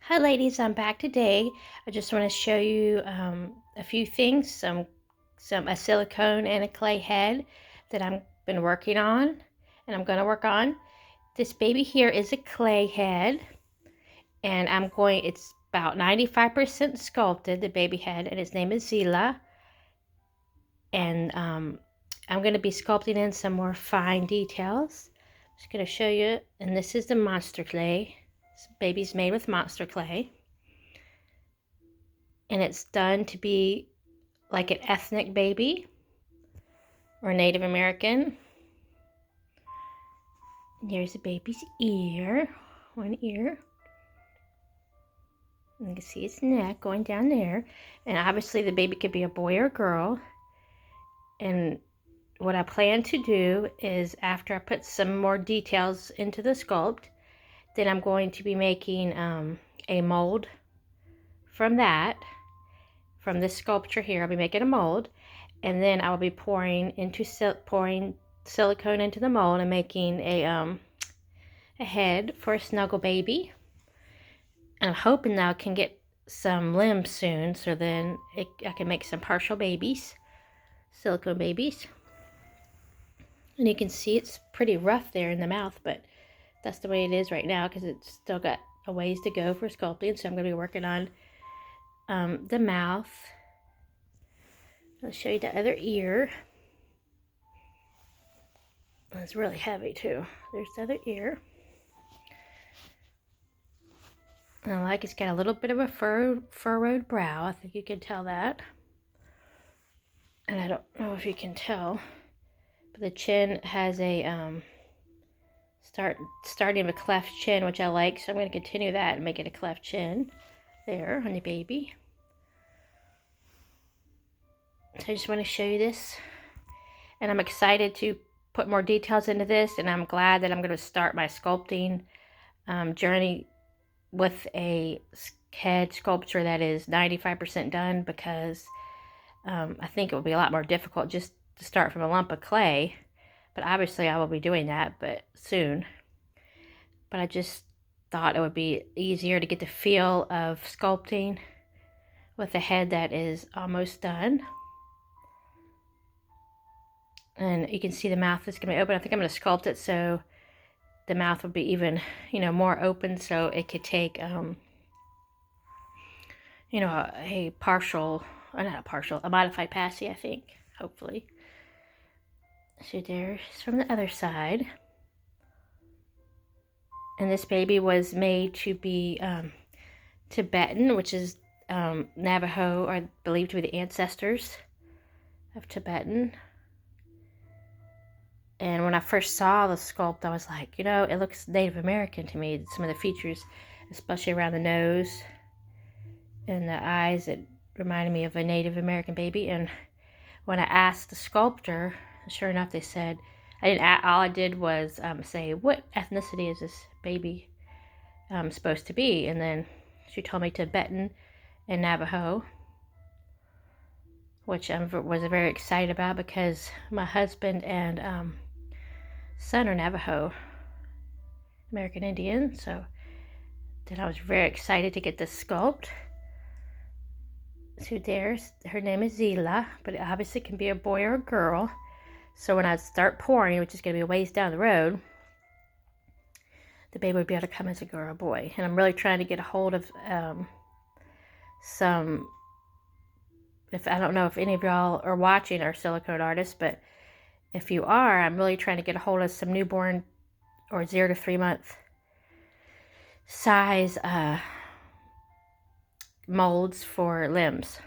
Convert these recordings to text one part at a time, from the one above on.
Hi ladies, I'm back today. I just want to show you a few things, a silicone and a clay head that I've been working on and I'm going to work on. This baby here is a clay head and it's about 95% sculpted, the baby head, and his name is Zila. And I'm going to be sculpting in some more fine details. Just going to show you, and this is the monster clay. This baby's made with monster clay. And it's done to be like an ethnic baby or Native American. Here's the baby's ear, one ear. And you can see its neck going down there. And obviously the baby could be a boy or a girl. And what I plan to do is, after I put some more details into the sculpt, then I'm going to be making a mold from that. From this sculpture here, I'll be making a mold. And then I will be pouring silicone into the mold and making a head for a snuggle baby. And I'm hoping that I can get some limbs soon, so then I can make some partial babies, silicone babies. And you can see it's pretty rough there in the mouth, but that's the way it is right now because it's still got a ways to go for sculpting. So I'm going to be working on the mouth. I'll show you the other ear. It's really heavy too. There's the other ear. And I like it's got a little bit of a furrowed brow. I think you can tell that. And I don't know if you can tell, but the chin has a starting with a cleft chin, which I like. So I'm going to continue that and make it a cleft chin there on the baby. So I just want to show you this, and I'm excited to put more details into this, and I'm glad that I'm going to start my sculpting journey with a head sculpture that is 95% done, because I think it will be a lot more difficult just to start from a lump of clay, but obviously I will be doing that but soon. But I just thought it would be easier to get the feel of sculpting with a head that is almost done. And you can see the mouth is going to be open. I think I'm going to sculpt it so the mouth will be even, more open, so it could take, a modified passy, I think, hopefully. So there's from the other side. And this baby was made to be Tibetan, which is Navajo, are believed to be the ancestors of Tibetan. And when I first saw the sculpt, I was like, it looks Native American to me. Some of the features, especially around the nose and the eyes, it reminded me of a Native American baby. And when I asked the sculptor, sure enough, they said, all I did was say, what ethnicity is this baby supposed to be? And then she told me Tibetan and Navajo, which I was very excited about because my husband and son are Navajo American Indian. So then I was very excited to get this sculpt. So there's, her name is Zila, but it obviously can be a boy or a girl. So when I start pouring, which is going to be a ways down the road, the baby would be able to come as a girl or a boy. And I'm really trying to get a hold of I don't know if any of y'all are watching our silicone artists, but if you are, I'm really trying to get a hold of some newborn or 0 to 3 month size molds for limbs.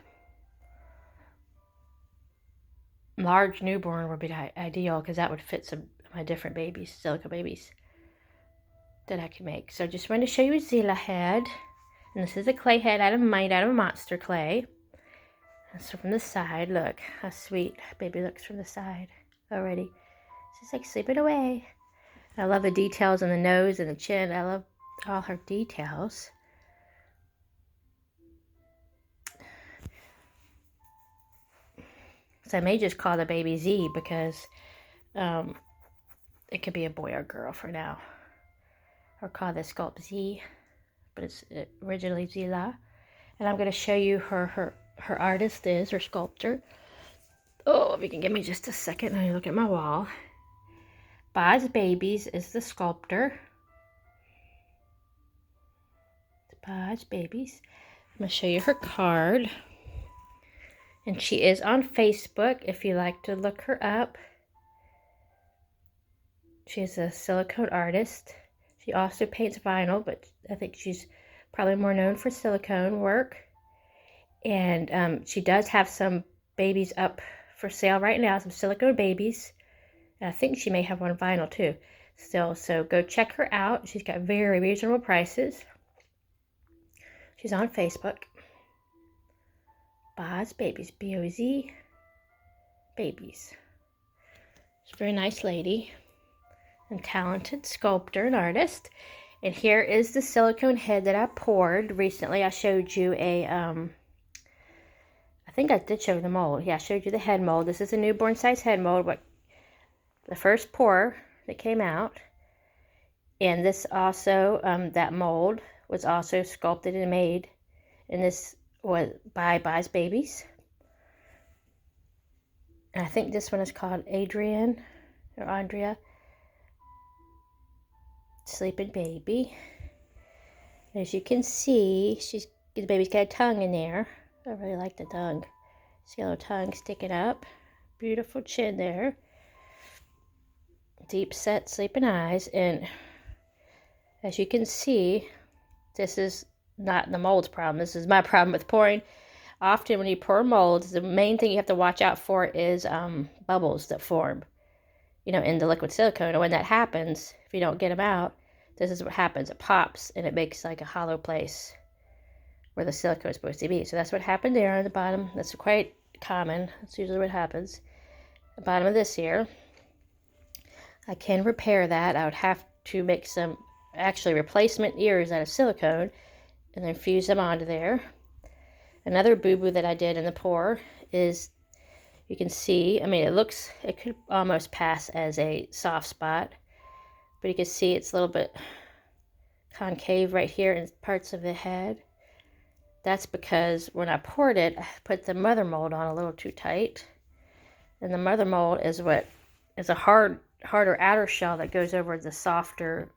Large newborn would be ideal because that would fit some of my different babies, silicone babies that I can make. So just wanted to show you a Zila head. And this is a clay head made out of monster clay. And so from the side, look how sweet baby looks from the side already. She's like sleeping away. I love the details on the nose and the chin. I love all her details. So I may just call the baby Z because it could be a boy or girl for now. Or call this sculpt Z but it's originally Zila. And I'm going to show you her artist is, her sculptor. Oh, if you can give me just a second, let me look at my wall. Boz Babies is the sculptor. Boz Babies. I'm going to show you her card. And she is on Facebook if you like to look her up. She's a silicone artist. She also paints vinyl, but I think she's probably more known for silicone work. And she does have some babies up for sale right now, some silicone babies. And I think she may have one vinyl too still. So go check her out. She's got very reasonable prices. She's on Facebook. Boz Babies, B-O-Z Babies. She's a very nice lady and talented sculptor and artist. And here is the silicone head that I poured recently. I showed you a, I think I did show the mold. Yeah, I showed you the head mold. This is a newborn size head mold, what the first pour that came out. And this also, that mold was also sculpted and made. And this was by Boz Babies. And I think this one is called Adrian or Andrea. Sleeping baby. As you can see, the baby's got a tongue in there. I really like the tongue. See a little tongue sticking up. Beautiful chin there. Deep set sleeping eyes. And as you can see, this is not the mold's problem. This is my problem with pouring. Often when you pour molds, the main thing you have to watch out for is bubbles that form, in the liquid silicone. And when that happens, if you don't get them out, this is what happens. It pops and it makes like a hollow place where the silicone is supposed to be. So that's what happened there on the bottom. That's quite common. That's usually what happens. The bottom of this here, I can repair that. I would have to make some actually replacement ears out of silicone and then fuse them onto there. Another boo-boo that I did in the pour is, you can see, it could almost pass as a soft spot, but you can see it's a little bit concave right here in parts of the head. That's because when I poured it, I put the mother mold on a little too tight. And the mother mold is what is a harder outer shell that goes over the softer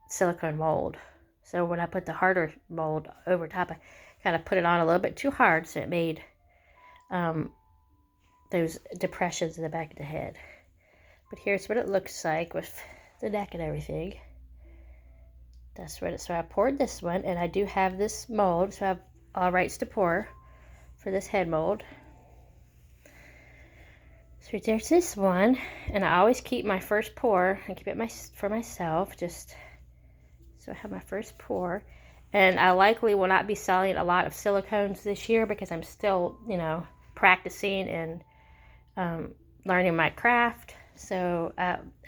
silicone mold. So when I put the harder mold over top, I kind of put it on a little bit too hard, so it made those depressions in the back of the head. But here's what it looks like with the neck and everything. That's what so I poured this one, and I do have this mold, so I have all rights to pour for this head mold. So there's this one, and I always keep my first pour and keep it for myself, just so I have my first pour. And I likely will not be selling a lot of silicones this year because I'm still, practicing and learning my craft. So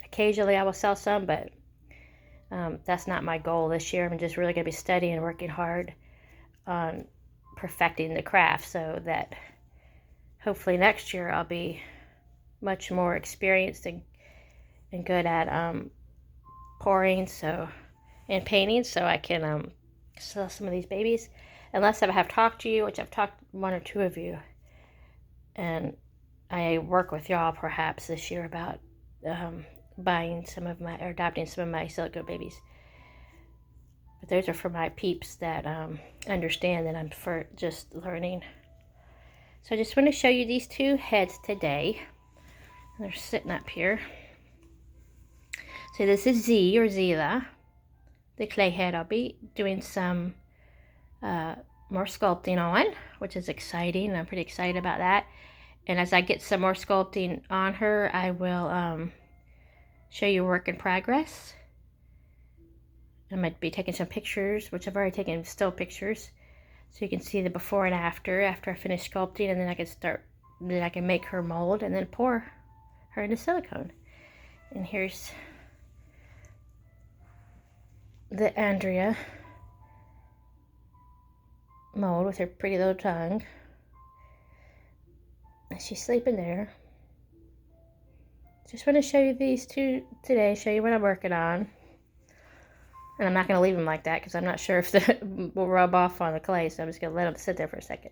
occasionally I will sell some, but that's not my goal this year. I'm just really going to be studying and working hard on perfecting the craft so that hopefully next year I'll be much more experienced and good at pouring and painting, so I can sell some of these babies. Unless I have talked to you, which I've talked to one or two of you, and I work with y'all perhaps this year about adopting some of my silicone babies. But those are for my peeps that understand that I'm for just learning. So I just want to show you these two heads today. They're sitting up here. So this is Z or Zila, the clay head. I'll be doing some more sculpting on, which is exciting. I'm pretty excited about that. And as I get some more sculpting on her, I will show you work in progress. I might be taking some pictures, which I've already taken still pictures, so you can see the before and after I finish sculpting, and then I can make her mold and then pour her into silicone. And here's the Andrea mold with her pretty little tongue. And she's sleeping there. Just want to show you these two today, show you what I'm working on. And I'm not going to leave them like that because I'm not sure if they will rub off on the clay. So I'm just going to let them sit there for a second.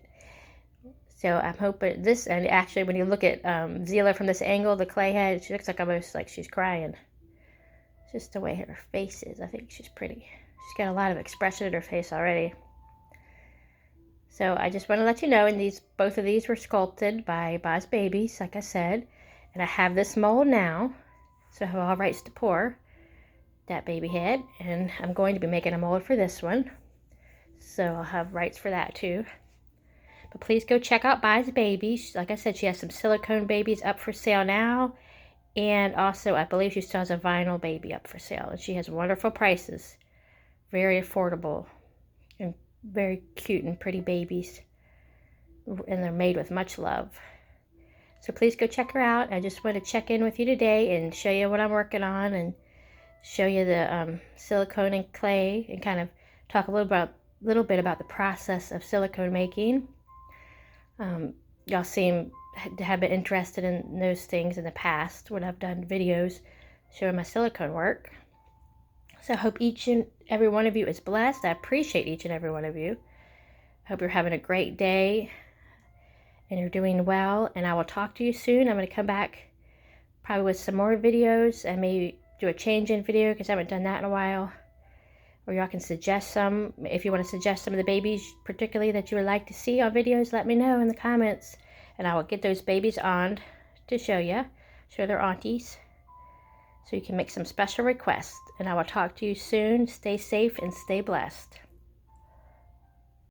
So I'm hoping this, and actually when you look at Zila from this angle, the clay head, she looks like almost like she's crying. Just the way her face is. I think she's pretty. She's got a lot of expression in her face already. So I just want to let you know, and both of these were sculpted by Boz Babies, like I said. And I have this mold now, so I have all rights to pour that baby head. And I'm going to be making a mold for this one, so I'll have rights for that too. But please go check out Boz Babies. Like I said, she has some silicone babies up for sale now. And also, I believe she still has a vinyl baby up for sale. And she has wonderful prices. Very affordable. And very cute and pretty babies. And they're made with much love. So please go check her out. I just want to check in with you today and show you what I'm working on. And show you the silicone and clay. And kind of talk a little bit about the process of silicone making. Y'all seem to have been interested in those things in the past when I've done videos showing my silicone work. So I hope each and every one of you is blessed. I appreciate each and every one of you. I hope you're having a great day and you're doing well. And I will talk to you soon. I'm going to come back probably with some more videos and maybe do a change-in video because I haven't done that in a while. Or y'all can suggest some. If you want to suggest some of the babies particularly that you would like to see on videos, let me know in the comments. And I will get those babies on to show their aunties. So you can make some special requests. And I will talk to you soon. Stay safe and stay blessed.